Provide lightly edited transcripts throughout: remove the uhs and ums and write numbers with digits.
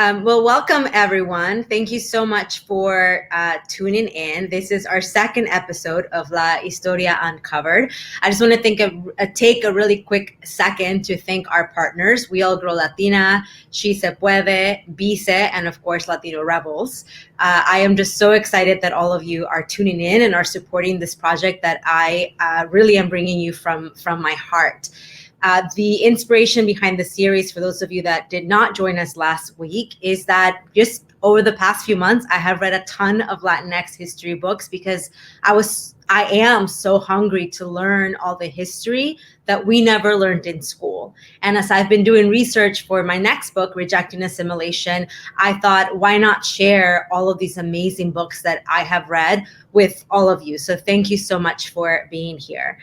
Well, welcome everyone. Thank you so much for tuning in. This is our second episode of La Historia Uncovered. I just want to take a really quick second to thank our partners, We All Grow Latina, Puede, Bese, and of course, Latino Rebels. I am just so excited that all of you are tuning in and are supporting this project that I really am bringing you from my heart. The inspiration behind the series, for those of you that did not join us last week, is that just over the past few months, I have read a ton of Latinx history books because I am so hungry to learn all the history that we never learned in school. And as I've been doing research for my next book, Rejecting Assimilation, I thought, why not share all of these amazing books that I have read with all of you? So thank you so much for being here.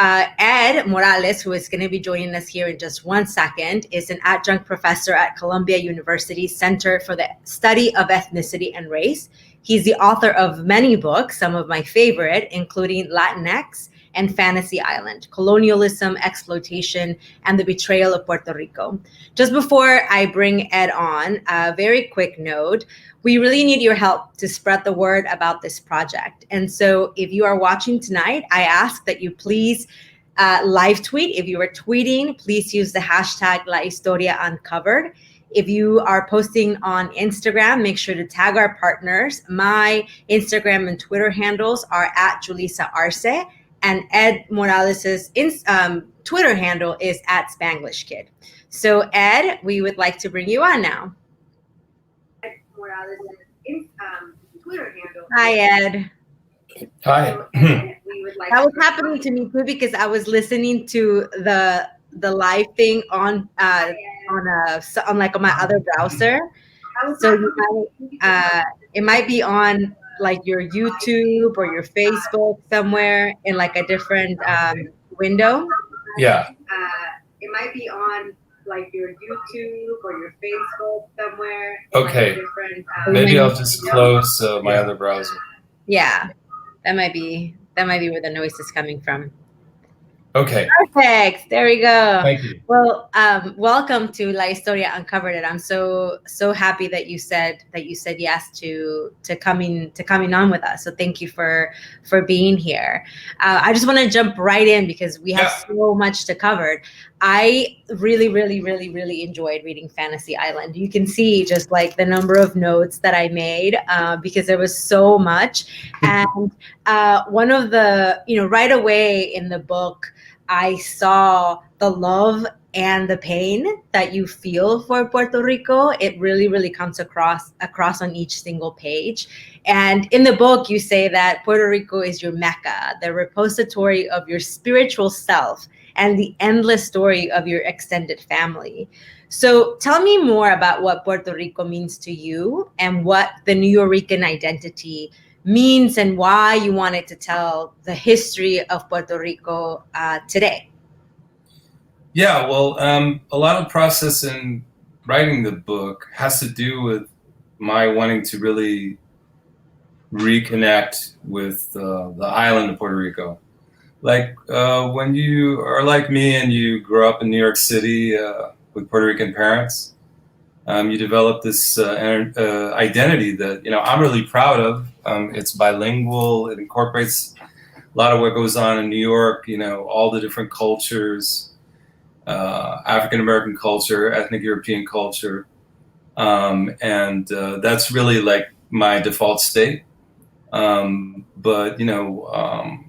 Ed Morales, who is going to be joining us here in just 1 second, is an adjunct professor at Columbia University Center for the Study of Ethnicity and Race. He's the author of many books, some of my favorite, including Latinx and Fantasy Island, Colonialism, Exploitation, and the Betrayal of Puerto Rico. Just before I bring Ed on, a very quick note. We really need your help to spread the word about this project. And so if you are watching tonight, I ask that you please live tweet. If you are tweeting, please use the hashtag La Historia Uncovered. If you are posting on Instagram, make sure to tag our partners. My Instagram and Twitter handles are at Julissa Arce, and Ed Morales's Twitter handle is at Spanglish Kid. So Ed, we would like to bring you on now. Twitter handle. Hi, Ed. Hi. That was happening to me too because I was listening to the live thing on my other browser. So it might be on like your YouTube or your Facebook somewhere in like a different window. Yeah. It might be on like your YouTube or your Facebook somewhere. Okay. Maybe I'll just close my other browser. Yeah, that might be where the noise is coming from. Okay. Perfect. There we go. Thank you. Well, welcome to La Historia Uncovered. And I'm so happy that you said yes to coming on with us. So thank you for being here. I just want to jump right in because we have so much to cover. I really, really, really, really enjoyed reading Fantasy Island. You can see just like the number of notes that I made because there was so much. And one of the, right away in the book, I saw the love and the pain that you feel for Puerto Rico. It really, really comes across on each single page. And in the book, you say that Puerto Rico is your Mecca, the repository of your spiritual self, and the endless story of your extended family. So tell me more about what Puerto Rico means to you and what the Nuyorican identity means and why you wanted to tell the history of Puerto Rico today. Yeah, well, a lot of process in writing the book has to do with my wanting to really reconnect with the island of Puerto Rico. Like when you are like me and you grow up in New York City with Puerto Rican parents, you develop this identity that I'm really proud of. It's bilingual. It incorporates a lot of what goes on in New York. All the different cultures, African American culture, ethnic European culture, and that's really like my default state. But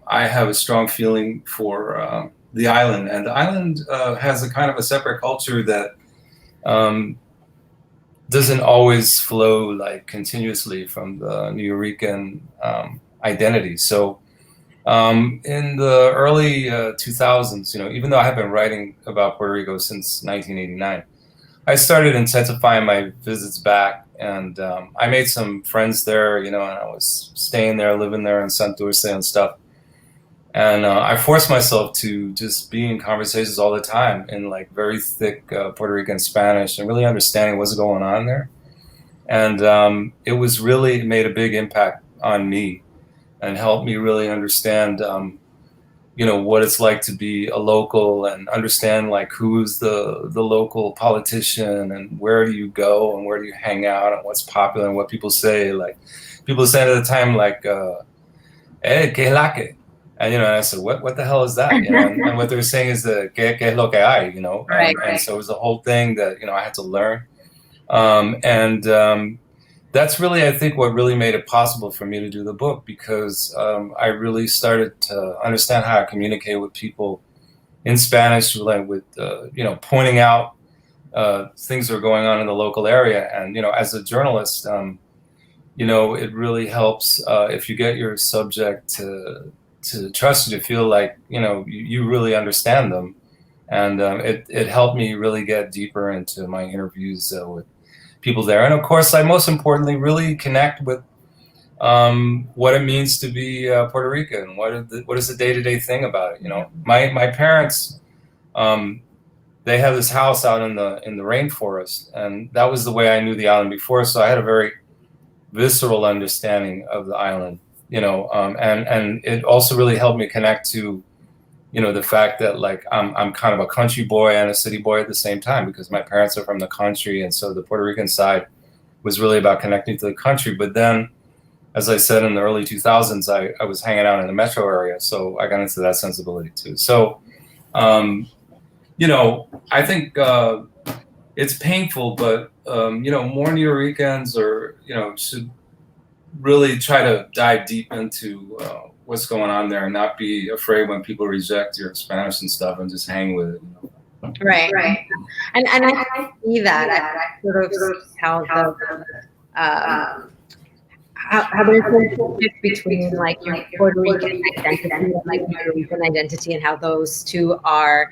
I have a strong feeling for the island, and the island has a kind of a separate culture that doesn't always flow like continuously from the Nuyorican identity. So in the early 2000s, even though I have been writing about Puerto Rico since 1989, I started intensifying my visits back, and I made some friends there, and I was staying there, living there in Santurce and stuff. And I forced myself to just be in conversations all the time in like very thick Puerto Rican Spanish and really understanding what's going on there. And it made a big impact on me and helped me really understand what it's like to be a local and understand like who's the local politician and where do you go and where do you hang out and what's popular and what people say. Like people said at the time, like, "Hey, que es la que?" And and I said, "What the hell is that?" And what they're saying is the "que es lo que hay," Right. And so it was a whole thing that I had to learn, and that's really, I think, what really made it possible for me to do the book, because I really started to understand how to communicate with people in Spanish, like with pointing out things that are going on in the local area, and as a journalist. It really helps if you get your subject to trust you, to feel like you really understand them, and it helped me really get deeper into my interviews with people there, and of course, I most importantly really connect with what it means to be Puerto Rican. What is the day-to-day thing about it? My parents, they have this house out in the rainforest, and that was the way I knew the island before. So I had a very visceral understanding of the island, and it also really helped me connect to, the fact that like I'm kind of a country boy and a city boy at the same time, because my parents are from the country, and so the Puerto Rican side was really about connecting to the country. But then, as I said, in the early 2000s, I was hanging out in the metro area, so I got into that sensibility too. So, I think it's painful, but more New Yorkers should really try to dive deep into what's going on there, and not be afraid when people reject your Spanish and stuff, and just hang with it. Right. And I see that. I sort of see how how there's a shift between like your Puerto Rican identity and like Puerto Rican identity, and how those two are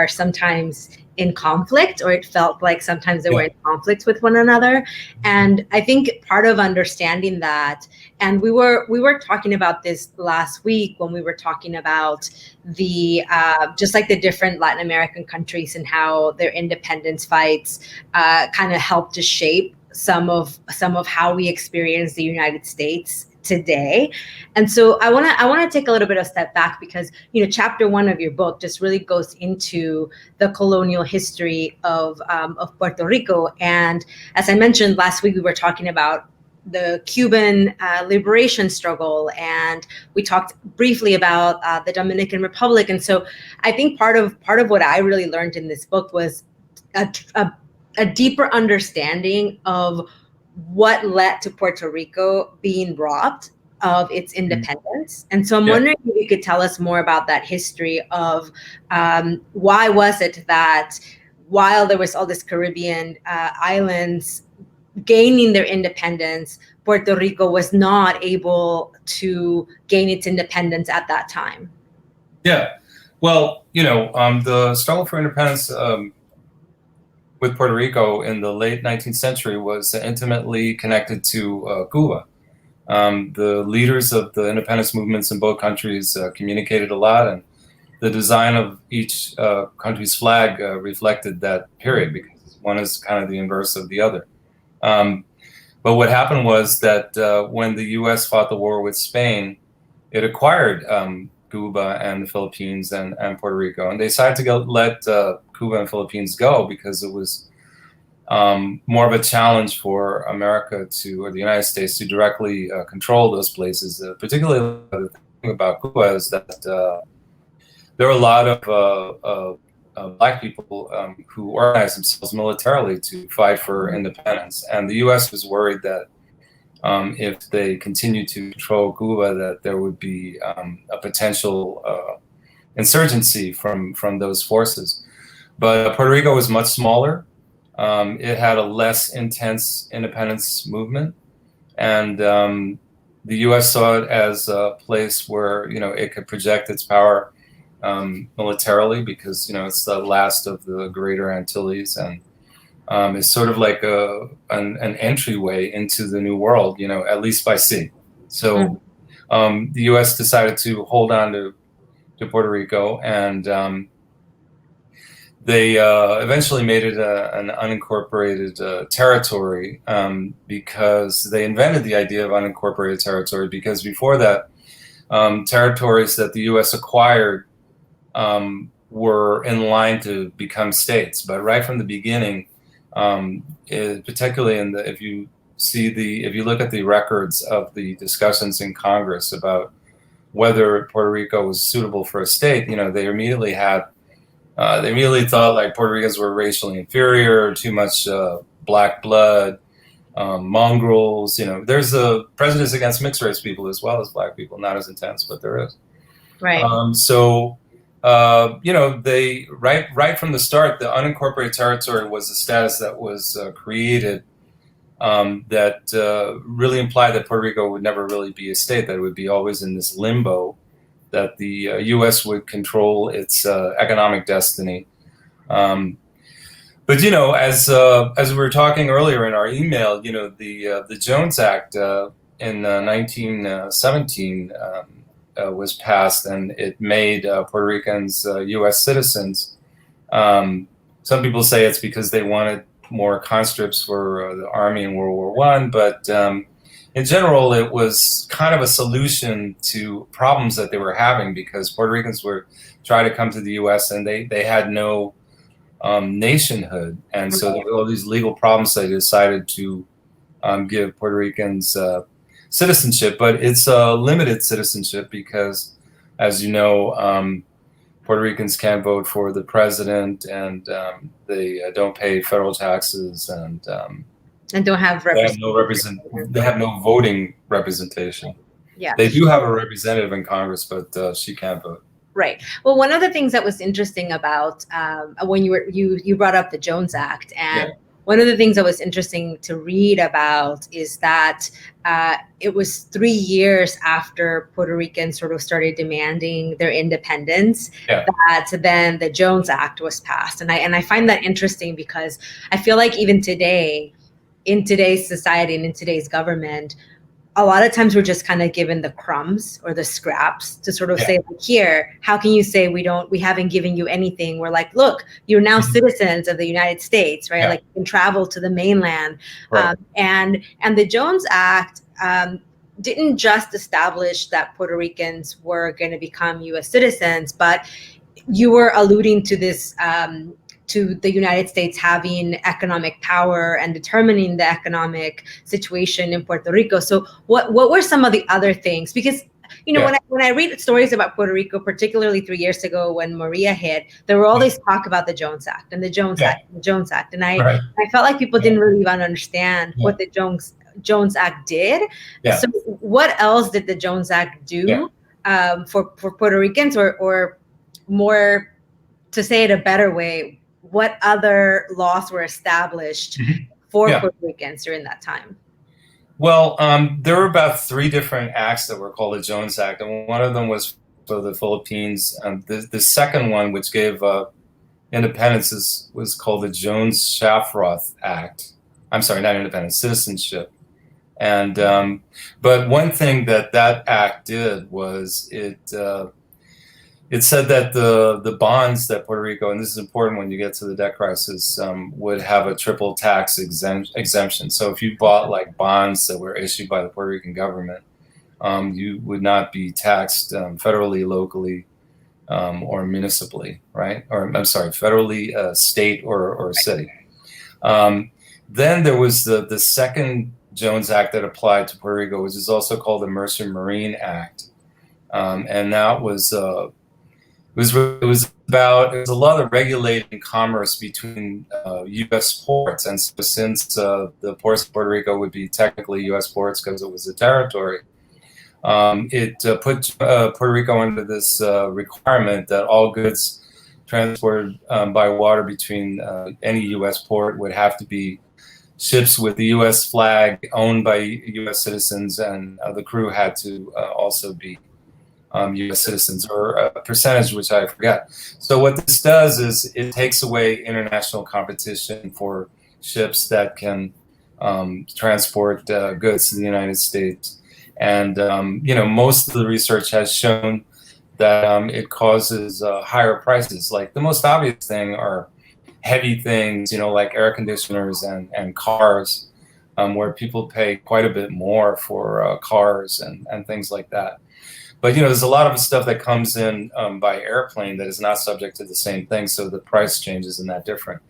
sometimes in conflict, or it felt like sometimes they were in conflict with one another. And I think part of understanding that, and we were talking about this last week when we were talking about the just like the different Latin American countries and how their independence fights kind of helped to shape some of how we experience the United States today. And so I want to take a little bit of a step back, because chapter 1 of your book just really goes into the colonial history of Puerto Rico. And as I mentioned last week, we were talking about the Cuban liberation struggle, and we talked briefly about the Dominican Republic. And so I think part of what I really learned in this book was a deeper understanding of what led to Puerto Rico being robbed of its independence. And so I'm wondering if you could tell us more about that history of why was it that while there was all this Caribbean islands gaining their independence, Puerto Rico was not able to gain its independence at that time? Yeah, well, the struggle for independence with Puerto Rico in the late 19th century was intimately connected to Cuba. The leaders of the independence movements in both countries communicated a lot, and the design of each country's flag reflected that period, because one is kind of the inverse of the other. But what happened was that when the U.S. fought the war with Spain, it acquired Cuba and the Philippines and Puerto Rico, and they decided to let Cuba and Philippines go because it was more of a challenge for America or the United States to directly control those places. Particularly, the thing about Cuba is that there are a lot of Black people who organized themselves militarily to fight for independence, and the U.S. was worried that if they continued to control Cuba, that there would be a potential insurgency from those forces. But Puerto Rico was much smaller. It had a less intense independence movement, and the U.S. saw it as a place where it could project its power militarily, because it's the last of the Greater Antilles, and it's sort of like an entryway into the New World, at least by sea. So the U.S. decided to hold on to Puerto Rico, and they eventually made it an unincorporated territory, because they invented the idea of unincorporated territory, because before that, territories that the U.S. acquired were in line to become states. But right from the beginning, particularly if you look at the records of the discussions in Congress about whether Puerto Rico was suitable for a state, they immediately thought like Puerto Ricans were racially inferior, too much black blood, mongrels. There's a prejudice against mixed race people as well as black people, not as intense, but there is. Right. They right from the start, the unincorporated territory was a status that was created that really implied that Puerto Rico would never really be a state, that it would be always in this limbo, that the U.S. would control its economic destiny. But as we were talking earlier in our email, the Jones Act in 1917 was passed, and it made Puerto Ricans U.S. citizens. Some people say it's because they wanted more conscripts for the army in World War I, but in general, it was kind of a solution to problems that they were having, because Puerto Ricans were trying to come to the U.S. and they had no nationhood, and so there were all these legal problems. They decided to give Puerto Ricans citizenship, but it's a limited citizenship because, as you know, Puerto Ricans can't vote for the president, and they don't pay federal taxes, and don't have they have no voting representation. Yeah, they do have a representative in Congress, but she can't vote. Right. Well, one of the things that was interesting about when you brought up the Jones Act, and one of the things that was interesting to read about is that it was 3 years after Puerto Ricans sort of started demanding their independence that then the Jones Act was passed. And I find that interesting because I feel like even today, in today's society and in today's government, a lot of times we're just kind of given the crumbs or the scraps to sort of say, like, here, how can you say we haven't given you anything? We're like, look, you're now citizens of the United States, right? Like, you can travel to the mainland. Right. And the Jones Act didn't just establish that Puerto Ricans were going to become U.S. citizens, but you were alluding to this, to the United States having economic power and determining the economic situation in Puerto Rico. So what were some of the other things? Because, when I read stories about Puerto Rico, particularly 3 years ago when María hit, there were all this talk about the Jones Act and the Jones Act and the Jones Act. And I felt like people didn't really even understand what the Jones Act did. So what else did the Jones Act do for Puerto Ricans, or more, to say it a better way, what other laws were established for Puerto Ricans during that time? Well, there were about 3 different acts that were called the Jones Act, and one of them was for the Philippines. The second one, which gave independence, was called the Jones-Shafroth Act. I'm sorry, not independence, citizenship. And but one thing that act did was it said that the bonds that Puerto Rico, and this is important when you get to the debt crisis, would have a triple tax exemption. So if you bought like bonds that were issued by the Puerto Rican government, you would not be taxed federally, locally, or municipally, right? Or I'm sorry, federally, state or city. Then there was the second Jones Act that applied to Puerto Rico, which is also called the Mercer Marine Act, and that was. It was a lot of regulating commerce between U.S. ports, and so since the ports of Puerto Rico would be technically U.S. ports because it was a territory, it put Puerto Rico under this requirement that all goods transported by water between any U.S. port would have to be ships with the U.S. flag, owned by U.S. citizens, and the crew had to also be U.S. citizens, or a percentage, which I forgot. So what this does is it takes away international competition for ships that can transport goods to the United States. And, most of the research has shown that it causes higher prices. Like, the most obvious thing are heavy things, like air conditioners and cars, where people pay quite a bit more for cars and things like that. But there's a lot of stuff that comes in by airplane that is not subject to the same thing, so the price changes and that different.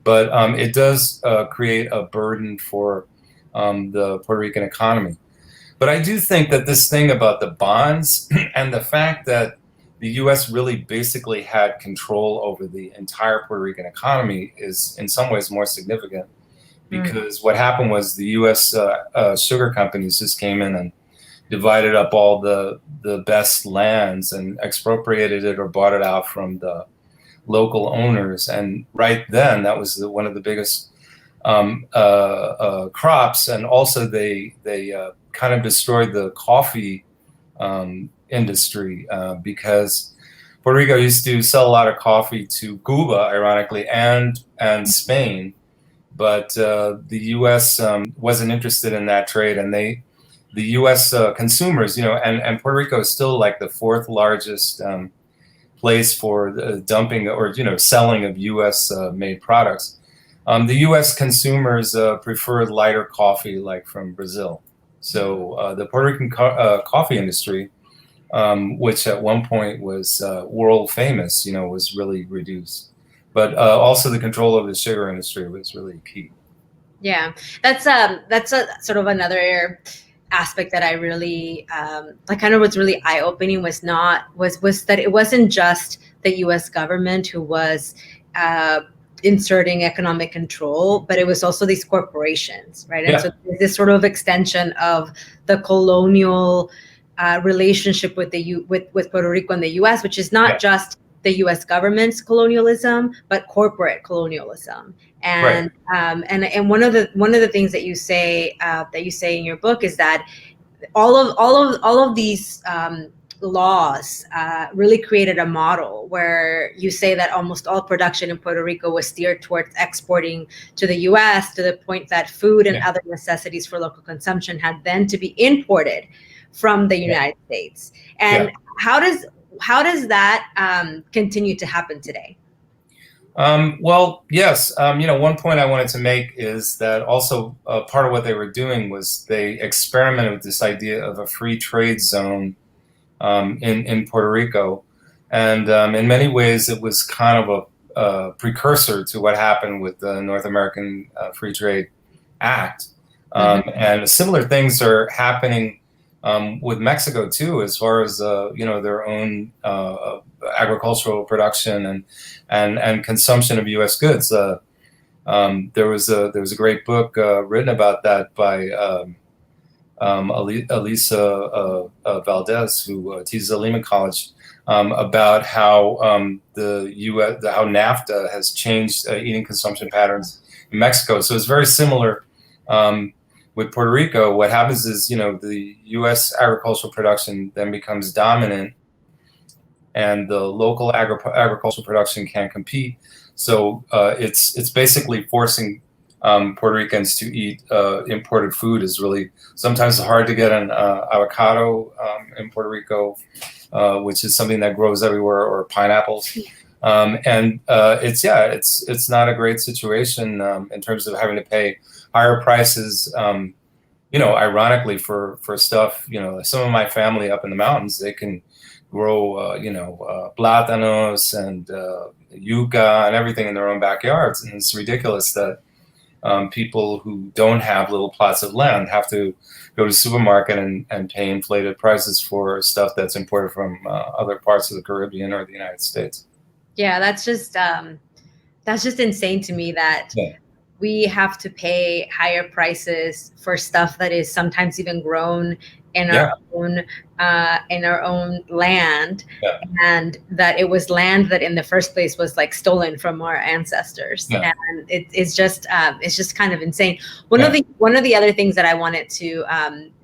But it does create a burden for the Puerto Rican economy. But I do think that this thing about the bonds and the fact that the U.S. really basically had control over the entire Puerto Rican economy is in some ways more significant, because what happened was the U.S. Sugar companies just came in and divided up all the best lands and expropriated it or bought it out from the local owners. And right then, that was one of the biggest crops. And also they kind of destroyed the coffee industry because Puerto Rico used to sell a lot of coffee to Cuba, ironically, and Spain. But the U.S. Wasn't interested in that trade, and the U.S. Consumers, and Puerto Rico is still like the fourth largest place for the dumping or selling of U.S. Made products. The U.S. consumers preferred lighter coffee, like from Brazil. So the Puerto Rican coffee industry, which at one point was world famous, was really reduced. But also the control of the sugar industry was really key. Yeah, that's a sort of another aspect that I really kind of was really eye-opening was that it wasn't just the U.S. government who was inserting economic control, but it was also these corporations, right? And so this sort of extension of the colonial relationship with with Puerto Rico and the U.S., which is not just the U.S. government's colonialism, but corporate colonialism. And and one of the things that you say in your book is that all of these laws really created a model where you say that almost all production in Puerto Rico was steered towards exporting to the U.S. to the point that food and other necessities for local consumption had then to be imported from the United States. And how does that continue to happen today? Well, yes. One point I wanted to make is that also part of what they were doing was they experimented with this idea of a free trade zone in Puerto Rico. And in many ways, it was kind of a precursor to what happened with the North American Free Trade Act. And similar things are happening with Mexico too, as far as their own agricultural production and consumption of U.S. goods. There was a great book written about that by Elisa Valdez, who teaches at Lehman College, about how how NAFTA has changed eating consumption patterns in Mexico. So it's very similar. With Puerto Rico, what happens is, the U.S. agricultural production then becomes dominant, and the local agricultural production can't compete. So it's basically forcing Puerto Ricans to eat imported food. Is really sometimes hard to get an avocado in Puerto Rico, which is something that grows everywhere, or pineapples. And it's not a great situation in terms of having to pay higher prices. Ironically for stuff, some of my family up in the mountains, they can grow, plátanos and yuca and everything in their own backyards. And it's ridiculous that people who don't have little plots of land have to go to the supermarket and pay inflated prices for stuff that's imported from other parts of the Caribbean or the United States. Yeah, that's just insane to me that we have to pay higher prices for stuff that is sometimes even grown in our own land, and that it was land that in the first place was like stolen from our ancestors, and it's just kind of insane. One of the other things that I wanted to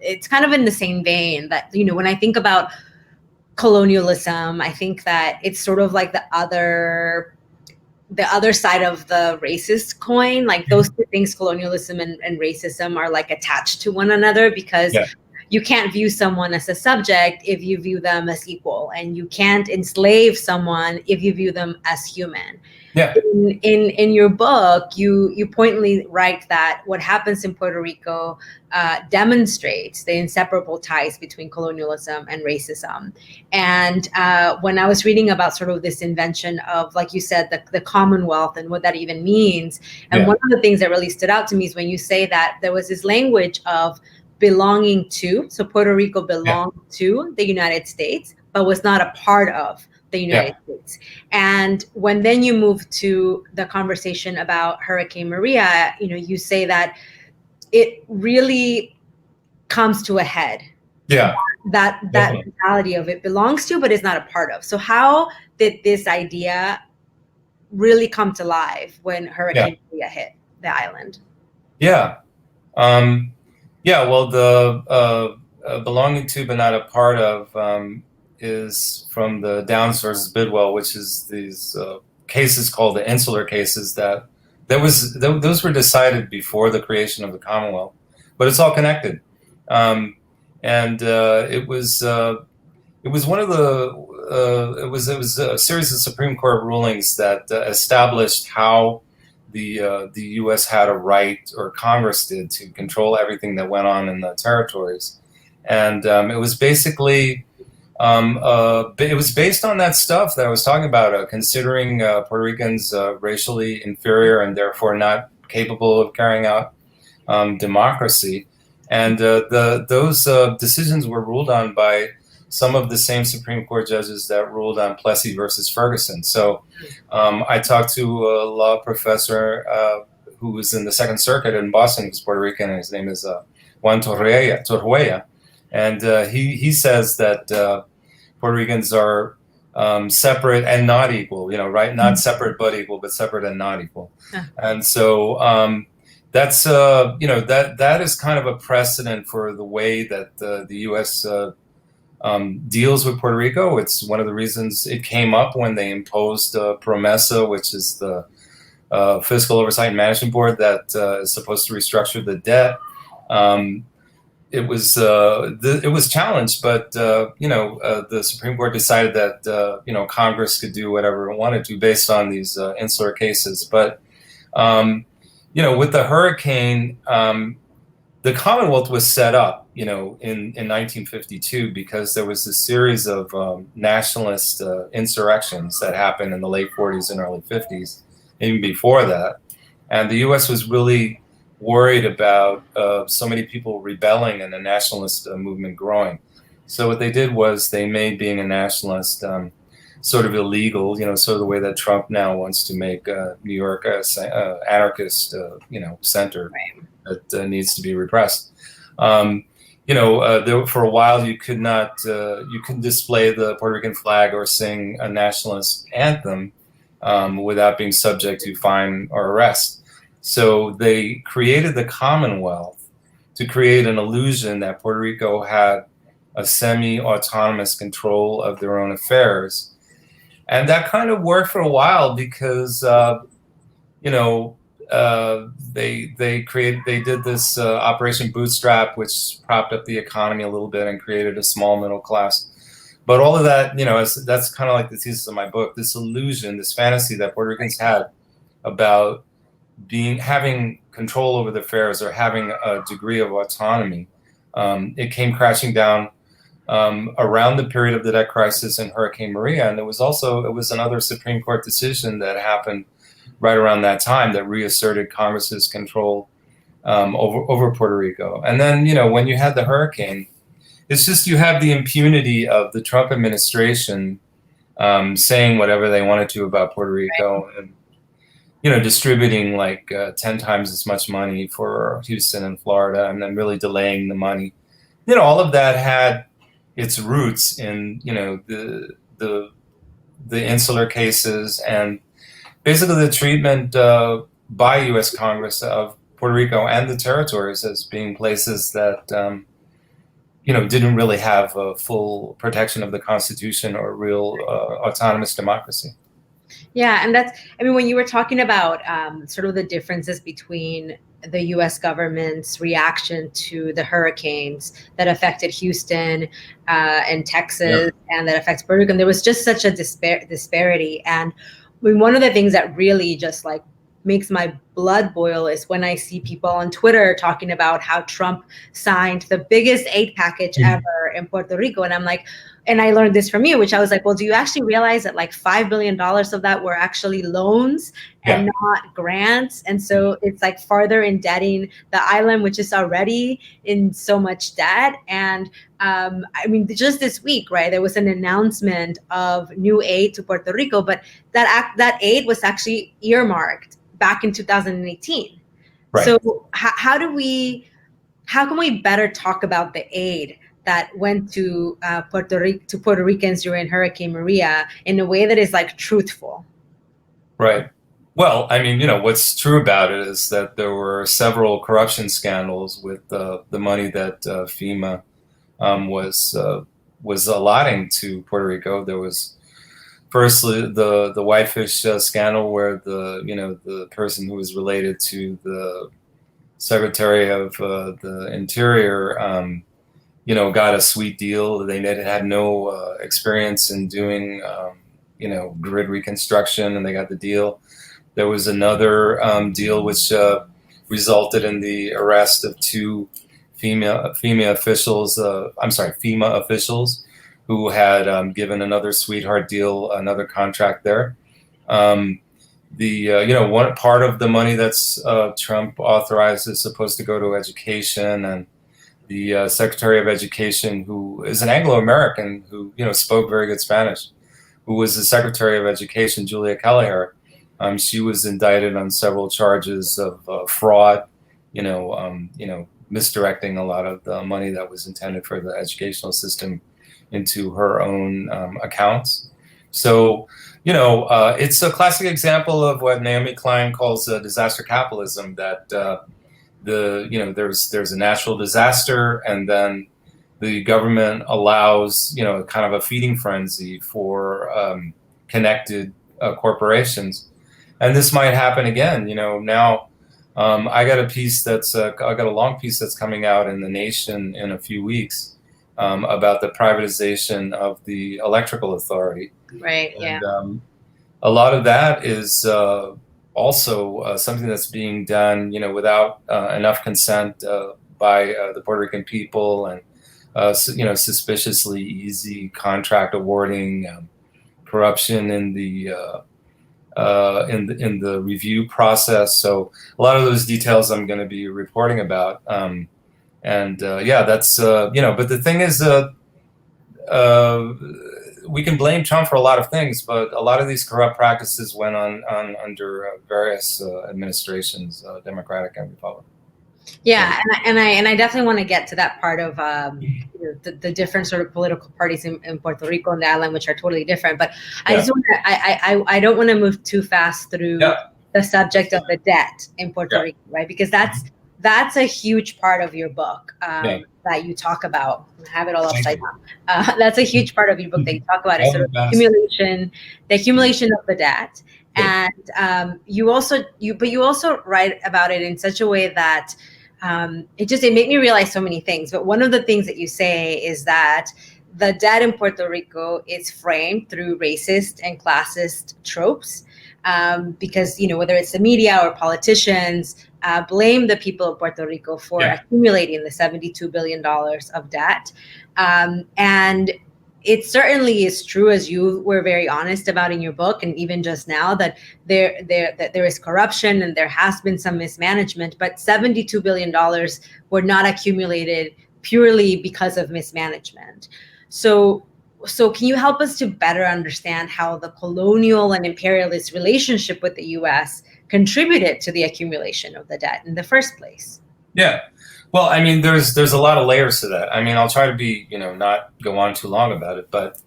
it's kind of in the same vein that when I think about colonialism, I think that it's sort of like the other side of the racist coin. Like those two things, colonialism and racism, are like attached to one another, because you can't view someone as a subject if you view them as equal, and you can't enslave someone if you view them as human. Yeah. In your book, you pointedly write that what happens in Puerto Rico demonstrates the inseparable ties between colonialism and racism. And when I was reading about sort of this invention of, like you said, the Commonwealth and what that even means, and one of the things that really stood out to me is when you say that there was this language of belonging to, so Puerto Rico belonged to the United States, but was not a part of the United States. And when then you move to the conversation about Hurricane Maria, you say that it really comes to a head. Yeah. That mentality of it belongs to, but is not a part of. So how did this idea really come to life when Hurricane Maria hit the island? Yeah. Well, the belonging to but not a part of is from the Downs versus Bidwell, which is these cases called the Insular Cases those were decided before the creation of the Commonwealth, but it's all connected. It was one of the it was a series of Supreme Court rulings that established how the U.S. had a right, or Congress did, to control everything that went on in the territories, and it was basically it was based on that stuff that I was talking about, considering Puerto Ricans racially inferior and therefore not capable of carrying out democracy. And those decisions were ruled on by some of the same Supreme Court judges that ruled on Plessy versus Ferguson. So I talked to a law professor who was in the Second Circuit in Boston, who's Puerto Rican, and his name is Juan Torruella. And he says that Puerto Ricans are separate and not equal, right? Not separate but equal, but separate and not equal. And so that's, that is kind of a precedent for the way that the U.S. Deals with Puerto Rico. It's one of the reasons it came up when they imposed PROMESA, which is the Fiscal Oversight and Management Board that is supposed to restructure the debt. It was challenged, but the Supreme Court decided that Congress could do whatever it wanted to based on these insular cases. But with the hurricane, the Commonwealth was set up, in 1952 because there was a series of nationalist insurrections that happened in the late 40s and early 50s, even before that, and the U.S. was really worried about so many people rebelling and the nationalist movement growing. So what they did was they made being a nationalist sort of illegal, sort of the way that Trump now wants to make New York a anarchist, center that needs to be repressed. For a while you couldn't display the Puerto Rican flag or sing a nationalist anthem without being subject to fine or arrest. So they created the Commonwealth to create an illusion that Puerto Rico had a semi-autonomous control of their own affairs. And that kind of worked for a while because, they did this Operation Bootstrap, which propped up the economy a little bit and created a small middle class. But all of that, that's kind of like the thesis of my book, this illusion, this fantasy that Puerto Ricans had about having control over the affairs or having a degree of autonomy. It came crashing down around the period of the debt crisis and Hurricane Maria. And it was another Supreme Court decision that happened right around that time that reasserted Congress's control over Puerto Rico. And then, when you had the hurricane, it's just you have the impunity of the Trump administration saying whatever they wanted to about Puerto Rico and distributing like 10 times as much money for Houston and Florida, and then really delaying the money. All of that had its roots in the insular cases and basically the treatment by U.S. Congress of Puerto Rico and the territories as being places that didn't really have a full protection of the Constitution or real autonomous democracy. Yeah, and when you were talking about sort of the differences between the U.S. government's reaction to the hurricanes that affected Houston and Texas, and that affects Puerto Rico. And there was just such a disparity. And I mean, one of the things that really just like makes my blood boil is when I see people on Twitter talking about how Trump signed the biggest aid package ever in Puerto Rico. And I'm like, and I learned this from you, which I was like, well, do you actually realize that like $5 billion of that were actually loans and not grants? And so it's like further indebting the island, which is already in so much debt. And I mean, just this week, right, there was an announcement of new aid to Puerto Rico, but that aid was actually earmarked back in 2018. Right. So how can we better talk about the aid that went to Puerto Ricans during Hurricane Maria in a way that is like truthful? Right. Well, I mean, what's true about it is that there were several corruption scandals with the money that FEMA was allotting to Puerto Rico. There was firstly the Whitefish Scandal, where the person who was related to the Secretary of the Interior, got a sweet deal. They had no experience in doing, grid reconstruction, and they got the deal. There was another deal which resulted in the arrest of two FEMA officials who had given another sweetheart deal, another contract there. One part of the money that's Trump authorized is supposed to go to education, and the Secretary of Education, who is an Anglo-American who spoke very good Spanish, who was the Secretary of Education, Julia Kelleher. She was indicted on several charges of fraud, misdirecting a lot of the money that was intended for the educational system into her own accounts. So, it's a classic example of what Naomi Klein calls disaster capitalism, that there's a natural disaster, and then the government allows, kind of a feeding frenzy for connected corporations. And this might happen again. Now I got a long piece that's coming out in The Nation in a few weeks about the privatization of the electrical authority. Right. And, a lot of that is also something that's being done, without enough consent by the Puerto Rican people, and suspiciously easy contract awarding, corruption in the review process. So a lot of those details I'm going to be reporting about. That's but the thing is, we can blame Trump for a lot of things, but a lot of these corrupt practices went on under various administrations, Democratic and Republican. Yeah, and I definitely want to get to that part of the different sort of political parties in Puerto Rico and the island, which are totally different. But I just want to, I don't want to move too fast through the subject of the debt in Puerto Rico, right? Because that's a huge part of your book that you talk about. I have it all upside down. That's a huge part of your book that you talk about, is sort of the accumulation of the debt. And you also write about it in such a way that it made me realize so many things. But one of the things that you say is that the debt in Puerto Rico is framed through racist and classist tropes, because whether it's the media or politicians blame the people of Puerto Rico for accumulating the $72 billion of debt. And it certainly is true, as you were very honest about in your book, and even just now, that there is corruption and there has been some mismanagement, but $72 billion were not accumulated purely because of mismanagement. So can you help us to better understand how the colonial and imperialist relationship with the U.S. contributed to the accumulation of the debt in the first place? Yeah. Well, I mean, there's a lot of layers to that. I mean, I'll try to be, not go on too long about it, but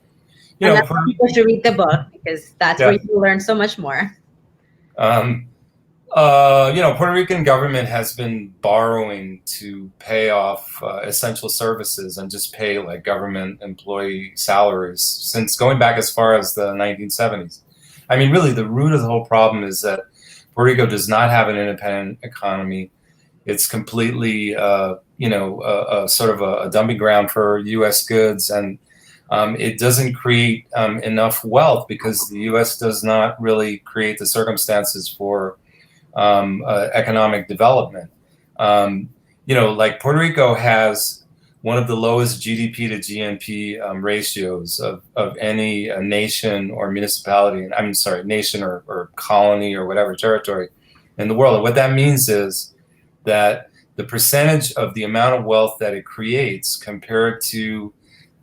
that's why people should read the book, because that's where you learn so much more. Puerto Rican government has been borrowing to pay off essential services and just pay like government employee salaries since going back as far as the 1970s. I mean, really, the root of the whole problem is that Puerto Rico does not have an independent economy. It's completely, sort of a dumping ground for U.S. goods, and it doesn't create enough wealth because the U.S. does not really create the circumstances for economic development. Like Puerto Rico has one of the lowest GDP to GNP ratios of any nation or municipality, nation or colony or whatever territory in the world. And what that means is that the percentage of the amount of wealth that it creates compared to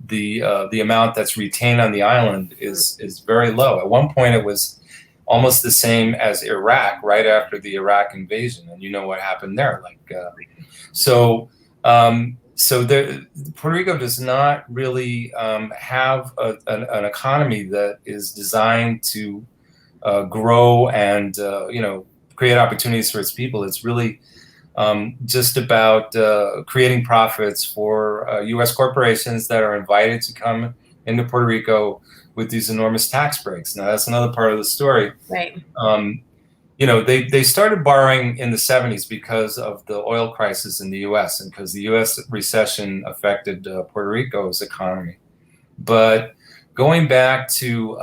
the amount that's retained on the island is very low. At one point, it was almost the same as Iraq right after the Iraq invasion, and you know what happened there. Puerto Rico does not really have an economy that is designed to grow and create opportunities for its people. It's really just about creating profits for U.S. corporations that are invited to come into Puerto Rico with these enormous tax breaks. Now, that's another part of the story. Right. They started borrowing in the 70s because of the oil crisis in the U.S. and because the U.S. recession affected Puerto Rico's economy. But going back to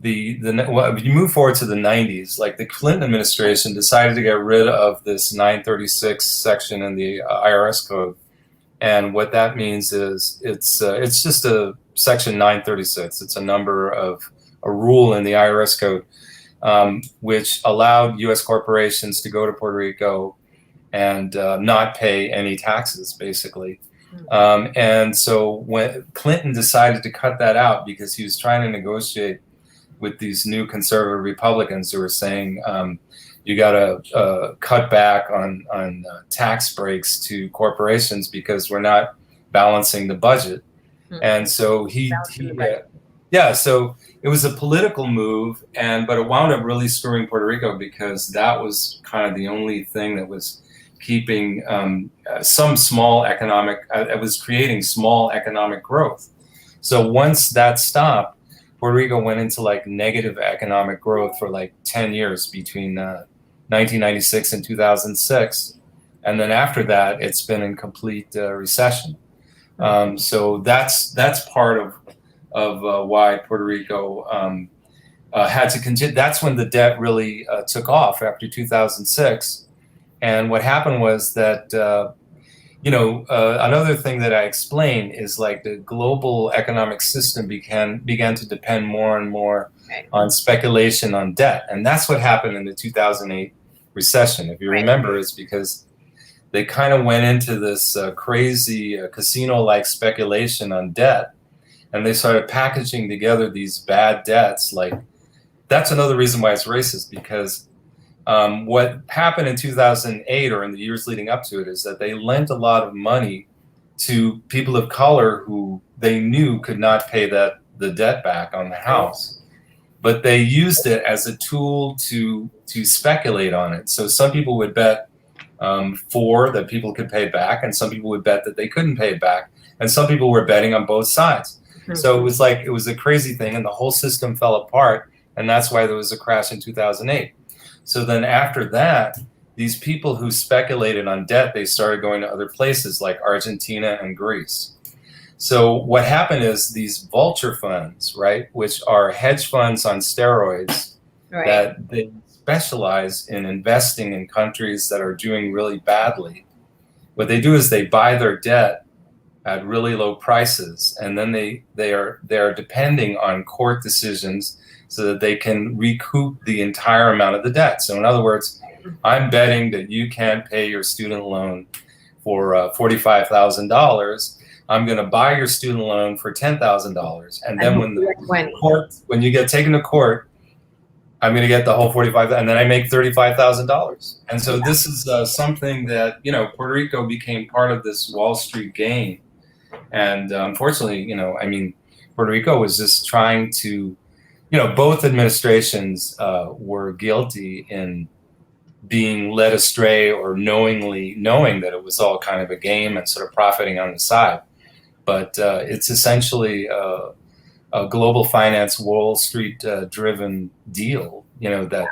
if you move forward to the 90s, like the Clinton administration decided to get rid of this 936 section in the IRS code. And what that means is it's just a section 936. It's a rule in the IRS code, which allowed U.S. corporations to go to Puerto Rico and not pay any taxes, basically. And so when Clinton decided to cut that out because he was trying to negotiate with these new conservative Republicans who were saying you got to cut back on tax breaks to corporations because we're not balancing the budget. And so so it was a political move, but it wound up really screwing Puerto Rico because that was kind of the only thing that was keeping some small economic, it was creating small economic growth. So once that stopped, Puerto Rico went into like negative economic growth for like 10 years between 1996 and 2006. And then after that, it's been in complete recession. So that's part of why Puerto Rico had to continue. That's when the debt really took off after 2006. And what happened was that, another thing that I explain is like the global economic system began to depend more and more on speculation on debt. And that's what happened in the 2008 recession. If you remember, it's because they kind of went into this crazy casino-like speculation on debt. And they started packaging together these bad debts. Like, that's another reason why it's racist, because what happened in 2008 or in the years leading up to it is that they lent a lot of money to people of color who they knew could not pay the debt back on the house. But they used it as a tool to speculate on it. So some people would bet that people could pay back, and some people would bet that they couldn't pay it back. And some people were betting on both sides. So it was a crazy thing, and the whole system fell apart. And that's why there was a crash in 2008. So then after that, these people who speculated on debt, they started going to other places like Argentina and Greece. So what happened is these vulture funds, right, which are hedge funds on steroids, that they specialize in investing in countries that are doing really badly. What they do is they buy their debt at really low prices, and then they are depending on court decisions so that they can recoup the entire amount of the debt. So in other words, I'm betting that you can't pay your student loan for $45,000. I'm going to buy your student loan for $10,000, and then when you get taken to court, I'm going to get the whole $45,000, and then I make $35,000. And so this is something that Puerto Rico became part of this Wall Street game, and unfortunately, Puerto Rico was just trying to. Both administrations were guilty in being led astray or knowing that it was all kind of a game and sort of profiting on the side. But it's essentially a global finance, Wall Street driven deal, that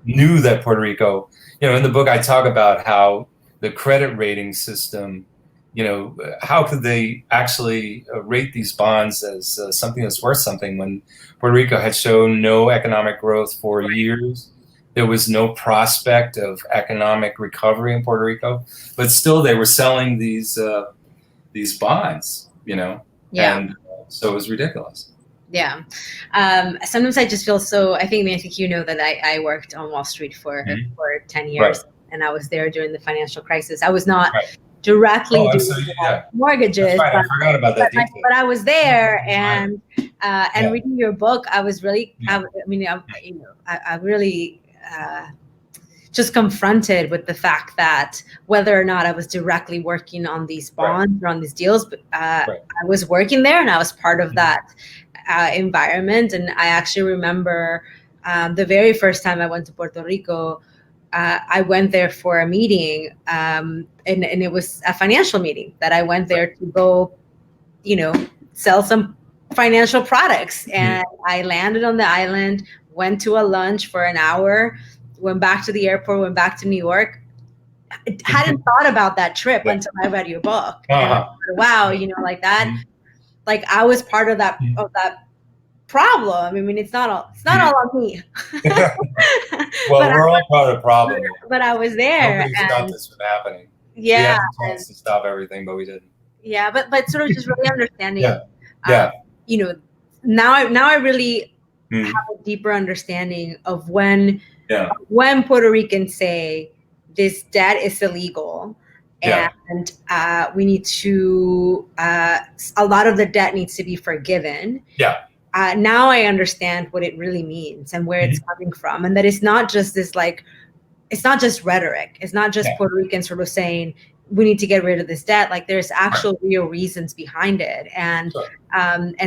knew that Puerto Rico, in the book I talk about how the credit rating system, how could they actually rate these bonds as something that's worth something when Puerto Rico had shown no economic growth for years? There was no prospect of economic recovery in Puerto Rico, but still they were selling these bonds, Yeah. and so it was ridiculous. Yeah. Sometimes I just feel so, I think you know that I worked on Wall Street for 10 years, Right. and I was there during the financial crisis. I was not Right. directly doing mortgages, That's right. I forgot about that detail. but I was there, and Yeah. reading your book, I was really, Yeah. I really just confronted with the fact that whether or not I was directly working on these bonds or on these deals, but I was working there and I was part of that environment. And I actually remember the very first time I went to Puerto Rico, I went there for a meeting, and it was a financial meeting that I went there to go, sell some financial products. And I landed on the island, went to a lunch for an hour, went back to the airport, went back to New York. I hadn't thought about that trip until I read your book. And I thought, wow, like that, like I was part of that problem. I mean, it's not all on me. Well, we're all part of the problem. But I was there. Nobody stopped this from happening. Yeah. We had the chance to stop everything, but we didn't. Yeah, but sort of just really understanding. Now I really have a deeper understanding of when Puerto Ricans say this debt is illegal, and we need to a lot of the debt needs to be forgiven. Now I understand what it really means and where it's coming from, and that it's not just this it's not just rhetoric. It's not just Puerto Ricans sort of saying we need to get rid of this debt. Like there's actual real reasons behind it. And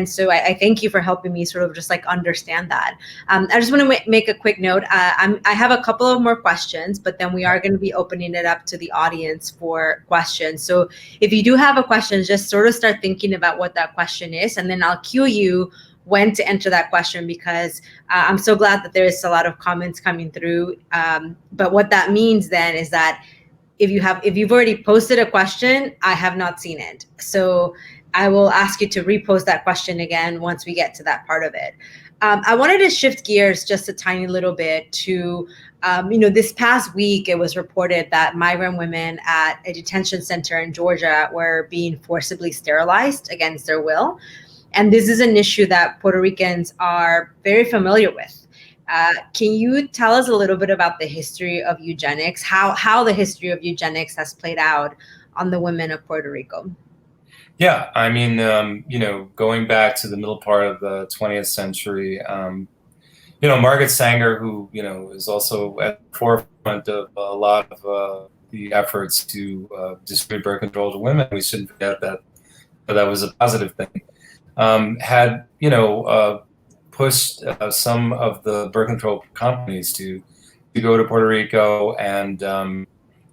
so I thank you for helping me sort of just understand that. I just want to make a quick note. I have a couple of more questions, but then we are going to be opening it up to the audience for questions. So if you do have a question, just sort of start thinking about what that question is, and then I'll cue you when to enter that question, because I'm so glad that there is a lot of comments coming through. But what that means then is that if you've already posted a question, I have not seen it. So I will ask you to repost that question again once we get to that part of it. I wanted to shift gears just a tiny little bit to, this past week, it was reported that migrant women at a detention center in Georgia were being forcibly sterilized against their will. And this is an issue that Puerto Ricans are very familiar with. Can you tell us a little bit about the history of eugenics, how the history of eugenics has played out on the women of Puerto Rico? Yeah, I mean, going back to the middle part of the 20th century, Margaret Sanger, who, is also at the forefront of a lot of the efforts to distribute birth control to women, we shouldn't forget that was a positive thing, had, pushed some of the birth control companies to go to Puerto Rico and,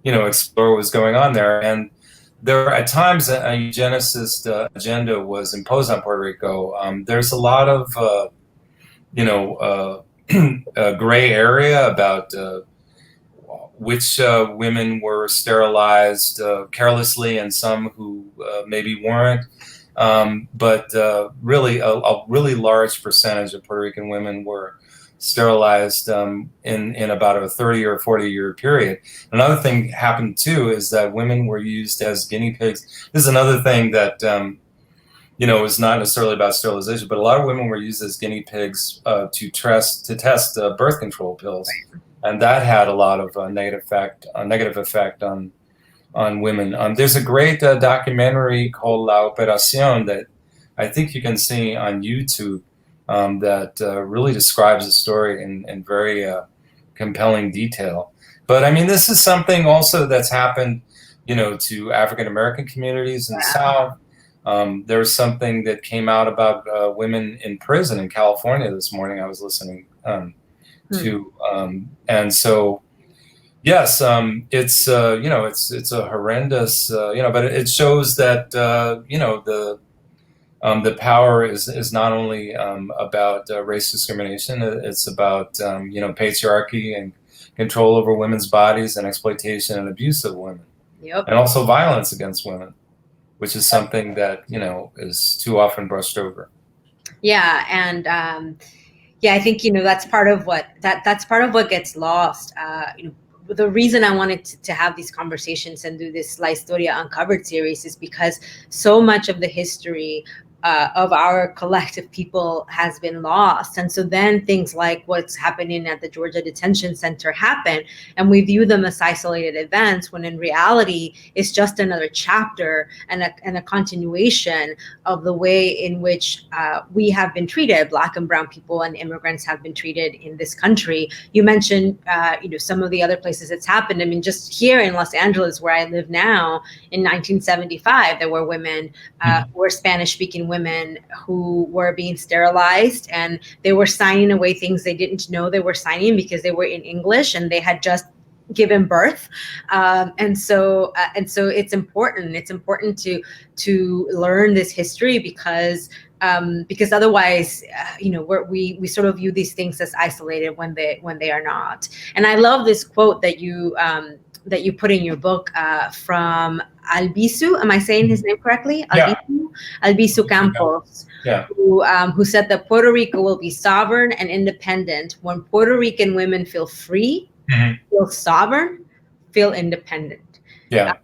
explore what was going on there. And there at times a eugenicist agenda was imposed on Puerto Rico. There's a lot of, gray area about which women were sterilized carelessly and some who maybe weren't. But really, a really large percentage of Puerto Rican women were sterilized in about a 30 or 40-year period. Another thing happened too is that women were used as guinea pigs. This is another thing that is not necessarily about sterilization, but a lot of women were used as guinea pigs to test birth control pills, and that had a lot of negative effect on women. There's a great documentary called La Operación that I think you can see on YouTube that really describes the story in very compelling detail. But I mean, this is something also that's happened, to African American communities in the South. There was something that came out about women in prison in California this morning. I was listening to, and so. Yes, it's it's a horrendous but it shows that the power is not only about race discrimination. It's about patriarchy and control over women's bodies and exploitation and abuse of women. Yep. and also violence against women, which is something that, you know, is too often brushed over. Yeah, and yeah, I think, you know, that's part of what that's part of what gets lost. You know, the reason I wanted to have these conversations and do this La Historia Uncovered series is because so much of the history of our collective people has been lost. And so then things like what's happening at the Georgia Detention Center happen, and we view them as isolated events, when in reality it's just another chapter and a continuation of the way in which we have been treated, Black and brown people and immigrants have been treated in this country. You mentioned, you know, some of the other places it's happened. I mean, just here in Los Angeles, where I live now, in 1975, there were women, who were Spanish-speaking women who were being sterilized, and they were signing away things they didn't know they were signing because they were in English and they had just given birth. And so it's important. It's important to learn this history because otherwise, you know, we sort of view these things as isolated when they are not. And I love this quote that you put in your book from Albizu. Am I saying his name correctly? Yeah. Albizu Campos, Yeah. who said that Puerto Rico will be sovereign and independent when Puerto Rican women feel free, feel sovereign, feel independent. Yeah.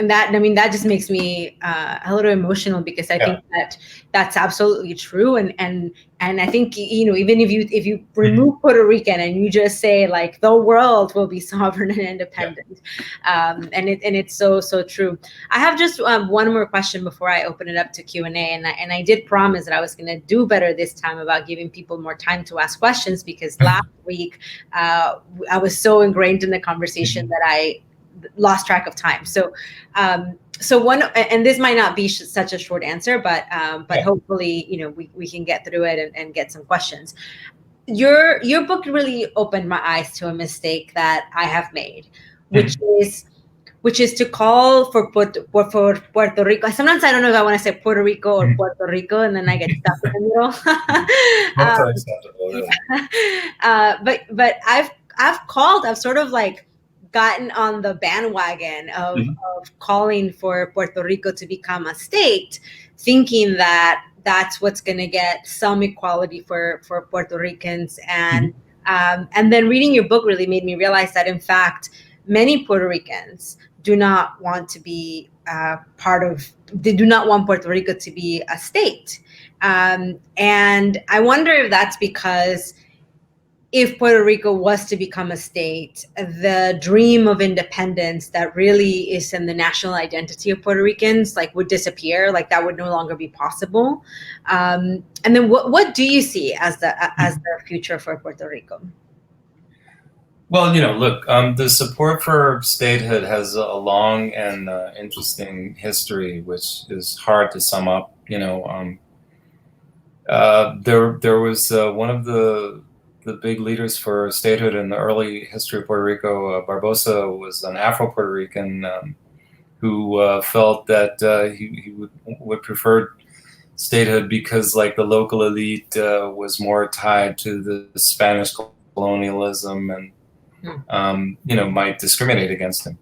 And that, I mean, that just makes me a little emotional, because I think that that's absolutely true. And I think, you know, even if you remove Puerto Rican and you just say like the world will be sovereign and independent, and it's so true. I have just one more question before I open it up to Q&A, and I did promise that I was going to do better this time about giving people more time to ask questions, because last week I was so ingrained in the conversation that I lost track of time. So one, and this might not be such a short answer, but hopefully, you know, we can get through it and get some questions. Your book really opened my eyes to a mistake that I have made, which is to call for Puerto Rico. Sometimes I don't know if I want to say Puerto Rico or Puerto Rico, and then I get stuck in the middle. But I've sort of like gotten on the bandwagon of calling for Puerto Rico to become a state, thinking that that's what's going to get some equality for Puerto Ricans. And then reading your book really made me realize that, in fact, many Puerto Ricans do not want to be they do not want Puerto Rico to be a state. And I wonder if that's because if Puerto Rico was to become a state, the dream of independence that really is in the national identity of Puerto Ricans, like, would disappear. Like, that would no longer be possible. And then what do you see as the future for Puerto Rico? Well, you know, look, the support for statehood has a long and interesting history, which is hard to sum up. You know, there was one of the big leaders for statehood in the early history of Puerto Rico. Barbosa was an Afro-Puerto Rican who felt that he would prefer statehood because, like, the local elite was more tied to the Spanish colonialism and you know, might discriminate against him.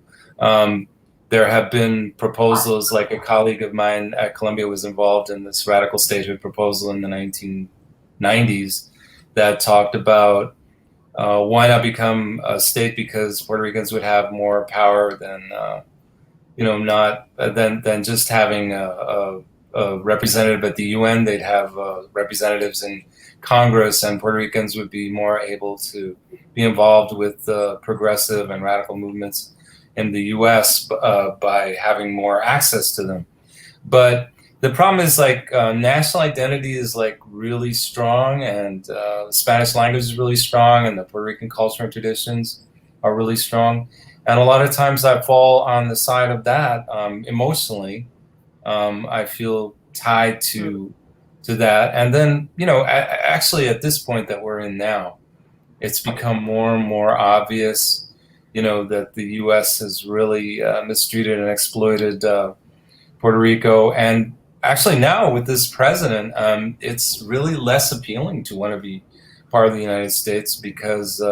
There have been proposals, like a colleague of mine at Columbia was involved in this radical statehood proposal in the 1990s that talked about why not become a state, because Puerto Ricans would have more power than you know, not than just having a representative at the UN. They'd have representatives in Congress, and Puerto Ricans would be more able to be involved with progressive and radical movements in the U.S. By having more access to them. But the problem is, like, national identity is, like, really strong, and the Spanish language is really strong, and the Puerto Rican culture and traditions are really strong. And a lot of times I fall on the side of that emotionally. I feel tied to that. And then, you know, actually at this point that we're in now, it's become more and more obvious, you know, that the U.S. has really mistreated and exploited Puerto Rico. And actually now with this president, it's really less appealing to want to be part of the United States, because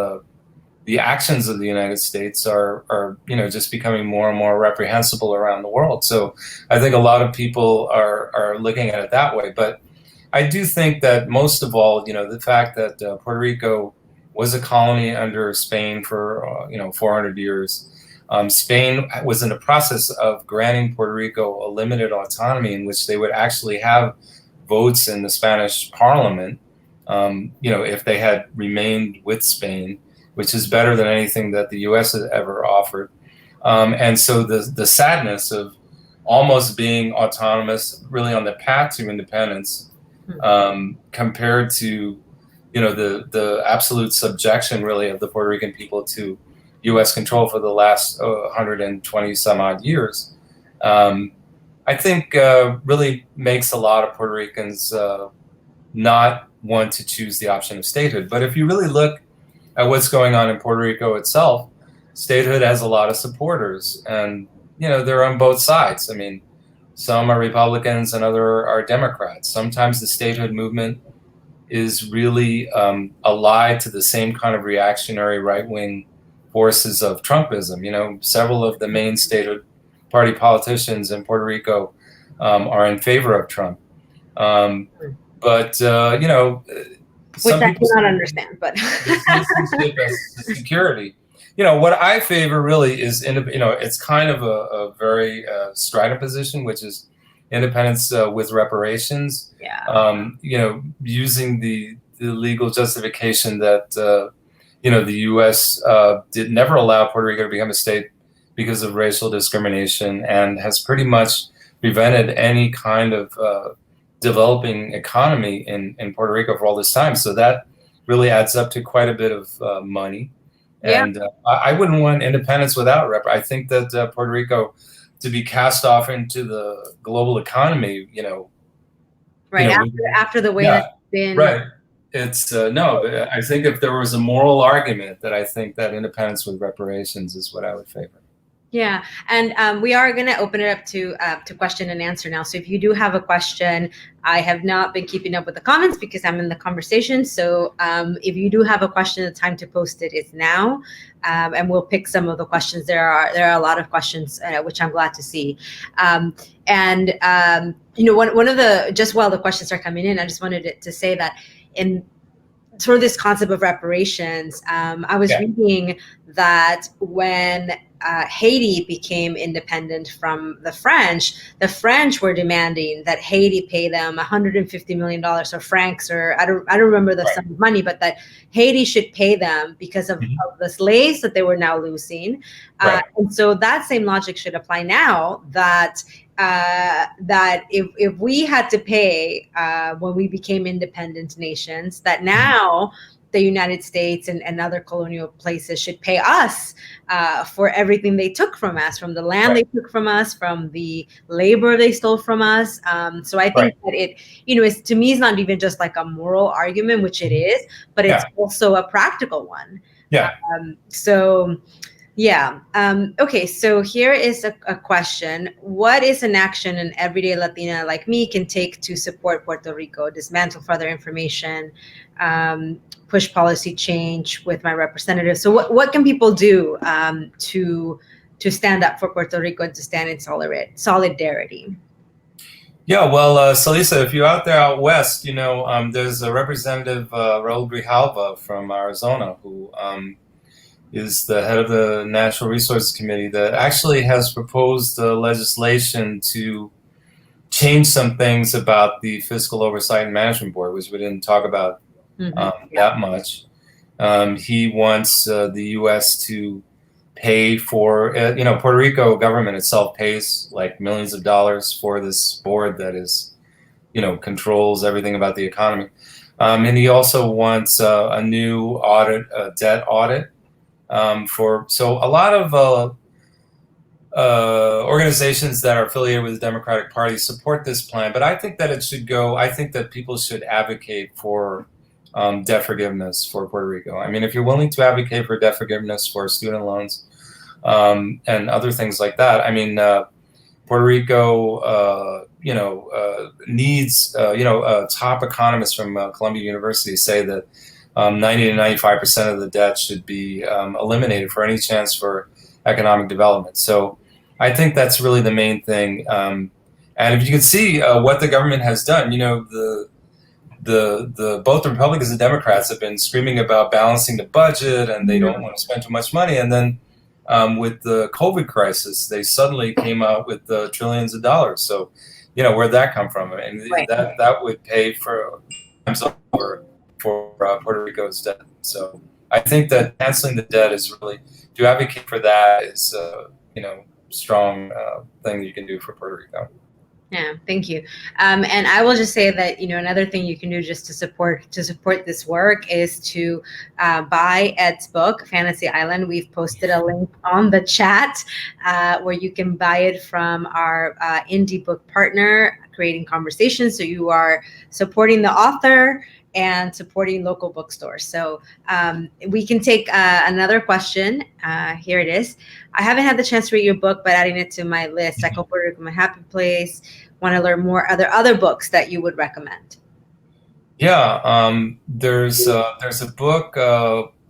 the actions of the United States are just becoming more and more reprehensible around the world. So I think a lot of people are looking at it that way. But I do think that most of all, the fact that Puerto Rico was a colony under Spain for 400 years. Spain was in the process of granting Puerto Rico a limited autonomy in which they would actually have votes in the Spanish Parliament, if they had remained with Spain, which is better than anything that the U.S. has ever offered. And so the sadness of almost being autonomous, really on the path to independence, compared to the absolute subjection, really, of the Puerto Rican people to U.S. control for the last 120 some odd years, I think really makes a lot of Puerto Ricans not want to choose the option of statehood. But if you really look at what's going on in Puerto Rico itself, statehood has a lot of supporters, and they're on both sides. I mean, some are Republicans and other are Democrats. Sometimes the statehood movement is really allied to the same kind of reactionary right-wing forces of Trumpism. Several of the main statehood party politicians in Puerto Rico are in favor of Trump. But which I cannot understand, but citizenship as security. What I favor really is, it's kind of a very strident position, which is independence with reparations. Yeah. Using the legal justification that the U.S. did never allow Puerto Rico to become a state because of racial discrimination, and has pretty much prevented any kind of developing economy in Puerto Rico for all this time. So that really adds up to quite a bit of money. And I wouldn't want independence without I think that Puerto Rico, to be cast off into the global economy, after the way that's been. Right. It's no, I think if there was a moral argument, that I think that independence with reparations is what I would favor. Yeah, and we are going to open it up to question and answer now. So if you do have a question, I have not been keeping up with the comments because I'm in the conversation. So if you do have a question, the time to post it is now, and we'll pick some of the questions. There are a lot of questions, which I'm glad to see. One of the, just while the questions are coming in, I just wanted to say that in sort of this concept of reparations, I was reading that when Haiti became independent from the French were demanding that Haiti pay them $150 million or francs, or I don't remember the sum of money, but that Haiti should pay them because of the slaves that they were now losing. And so that same logic should apply now, that if we had to pay when we became independent nations, that now the United States and other colonial places should pay us for everything they took from us, from the land they took from us, from the labor they stole from us. So I think that it, is, to me, it's not even just like a moral argument, which it is, but it's also a practical one. Okay, so here is a question. What is an action an everyday Latina like me can take to support Puerto Rico, dismantle further information, push policy change with my representatives? So what can people do to stand up for Puerto Rico and to stand in solidarity? Yeah, well, Salisa, if you're out there out west, there's a representative, Raul Grijalva from Arizona, who is the head of the Natural Resources Committee, that actually has proposed legislation to change some things about the Fiscal Oversight and Management Board, which we didn't talk about that much. He wants the U.S. to pay for, Puerto Rico government itself pays like millions of dollars for this board that is, controls everything about the economy. And he also wants a new audit, debt audit. So a lot of organizations that are affiliated with the Democratic Party support this plan, but I think that it should go. I think that people should advocate for debt forgiveness for Puerto Rico. I mean, if you're willing to advocate for debt forgiveness for student loans and other things like that, I mean, Puerto Rico, needs, top economists from Columbia University say that 90 to 95% of the debt should be eliminated for any chance for economic development. So I think that's really the main thing. And if you can see what the government has done, the both the Republicans and Democrats have been screaming about balancing the budget, and they don't want to spend too much money. And then with the COVID crisis, they suddenly came out with trillions of dollars. So, where'd that come from? And that would pay for times over for Puerto Rico's debt. So I think that canceling the debt is really, to advocate for that is, strong thing that you can do for Puerto Rico. Yeah, thank you. And I will just say that, another thing you can do just to support this work is to buy Ed's book, Fantasy Island. We've posted a link on the chat where you can buy it from our indie book partner, Creating Conversations. So you are supporting the author and supporting local bookstores. So we can take another question. Here it is. I haven't had the chance to read your book, but adding it to my list. I call Puerto Rico my happy place. Want to learn more other books that you would recommend? Yeah, there's a book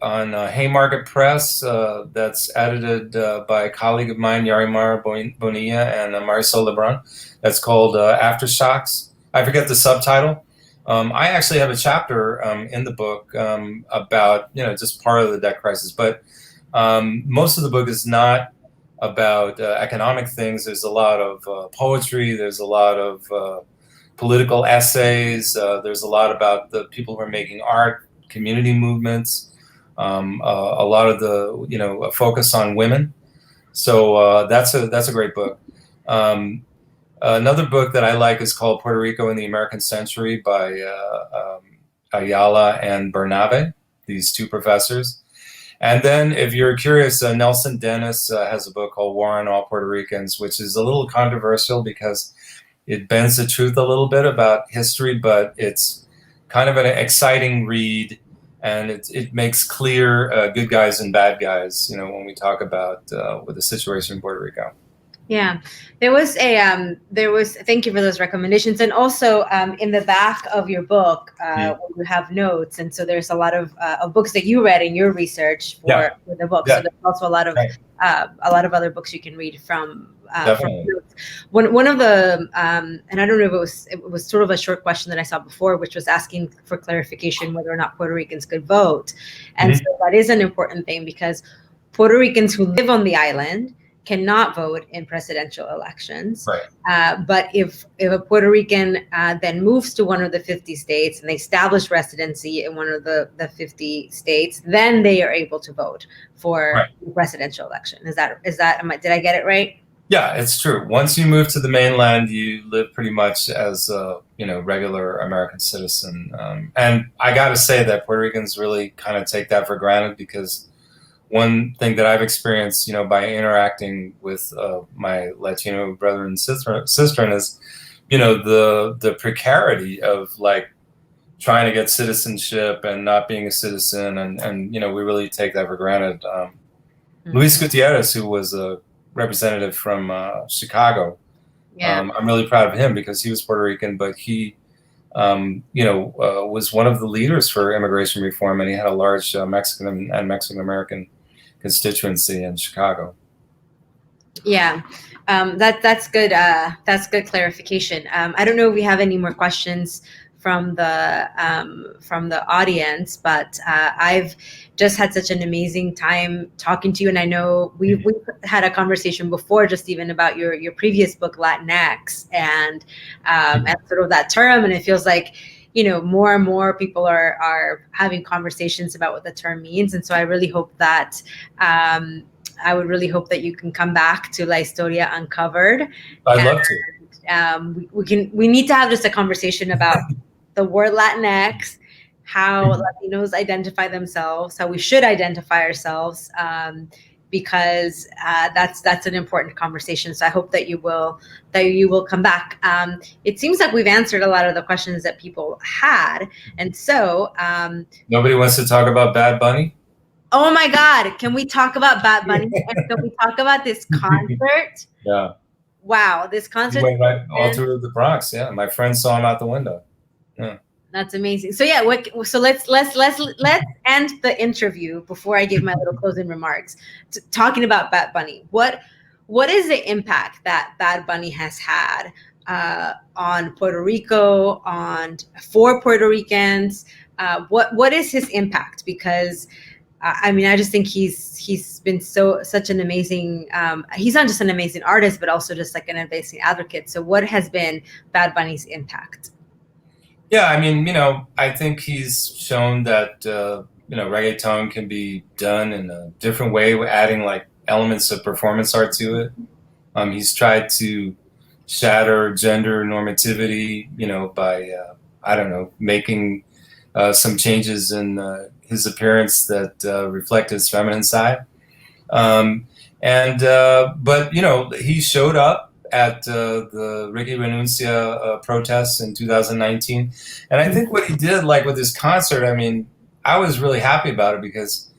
on Haymarket Press that's edited by a colleague of mine, Yarimar Bonilla and Marisol Lebrun. That's called Aftershocks. I forget the subtitle. I actually have a chapter in the book about just part of the debt crisis, but most of the book is not about economic things. There's a lot of poetry. There's a lot of political essays. There's a lot about the people who are making art, community movements. A lot of the a focus on women. So that's a great book. Another book that I like is called Puerto Rico in the American Century by Ayala and Bernabe, these two professors. And then if you're curious, Nelson Dennis has a book called War on All Puerto Ricans, which is a little controversial because it bends the truth a little bit about history, but it's kind of an exciting read, and it makes clear good guys and bad guys, when we talk about with the situation in Puerto Rico. Yeah, thank you for those recommendations. And also in the back of your book, you have notes. And so there's a lot of books that you read in your research for the book. Yeah. So there's also a lot of other books you can read from notes. One of the, and I don't know if it was sort of a short question that I saw before, which was asking for clarification whether or not Puerto Ricans could vote. And so that is an important thing because Puerto Ricans who live on the island cannot vote in presidential elections. Right. But if a Puerto Rican then moves to one of the 50 states and they establish residency in one of the 50 states, then they are able to vote for the presidential election. Did I get it right? Yeah, it's true. Once you move to the mainland, you live pretty much as a regular American citizen. And I got to say that Puerto Ricans really kind of take that for granted because one thing that I've experienced, by interacting with my Latino brother and sister is, the precarity of like trying to get citizenship and not being a citizen, and we really take that for granted. Luis Gutierrez, who was a representative from Chicago, I'm really proud of him because he was Puerto Rican, but he was one of the leaders for immigration reform, and he had a large Mexican and Mexican American constituency in Chicago. Yeah, that's good. That's good clarification. I don't know if we have any more questions from the audience, but I've just had such an amazing time talking to you, and I know we've had a conversation before, just even about your previous book, Latinx, and sort of that term, and it feels like more and more people are having conversations about what the term means, and so I really hope that would really hope that you can come back to La Historia Uncovered. I'd love to. We need to have just a conversation about the word Latinx, how Latinos identify themselves, how we should identify ourselves, because that's an important conversation. So I hope that you will come back. It seems like we've answered a lot of the questions that people had, and so nobody wants to talk about Bad Bunny. Oh my God! Can we talk about Bad Bunny? And can we talk about this concert? Yeah. Wow, this concert. He went right all through the Bronx. Yeah, my friend saw him out the window. Yeah. That's amazing. So yeah, so let's end the interview before I give my little closing remarks. Talking about Bad Bunny, what is the impact that Bad Bunny has had on Puerto Rico, for Puerto Ricans? What is his impact? Because I mean, I just think he's been such an amazing. He's not just an amazing artist, but also just like an amazing advocate. So, what has been Bad Bunny's impact? Yeah, I mean, I think he's shown that reggaeton can be done in a different way, adding like elements of performance art to it. He's tried to shatter gender normativity, by I don't know, making some changes in his appearance that reflect his feminine side. But he showed up at the Ricky Renuncia protests in 2019, and I think what he did, like with his concert, I mean, I was really happy about it because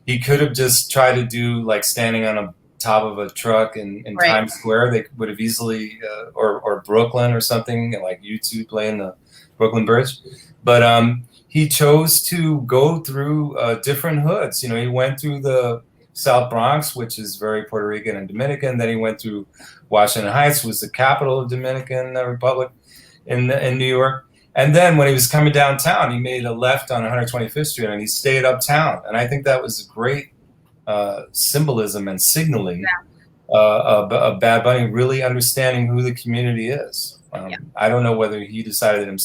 he could have just tried to do like standing on a top of a truck in Right. Times Square. They would have easily, or Brooklyn or something, like U2 playing the Brooklyn Bridge. But he chose to go through different hoods. He went through the South Bronx, which is very Puerto Rican and Dominican. Then he went through Washington Heights, was the capital of Dominican Republic in New York. And then when he was coming downtown, he made a left on 125th Street and he stayed uptown. And I think that was great symbolism and signaling of Bad Bunny really understanding who the community is. I don't know whether he decided himself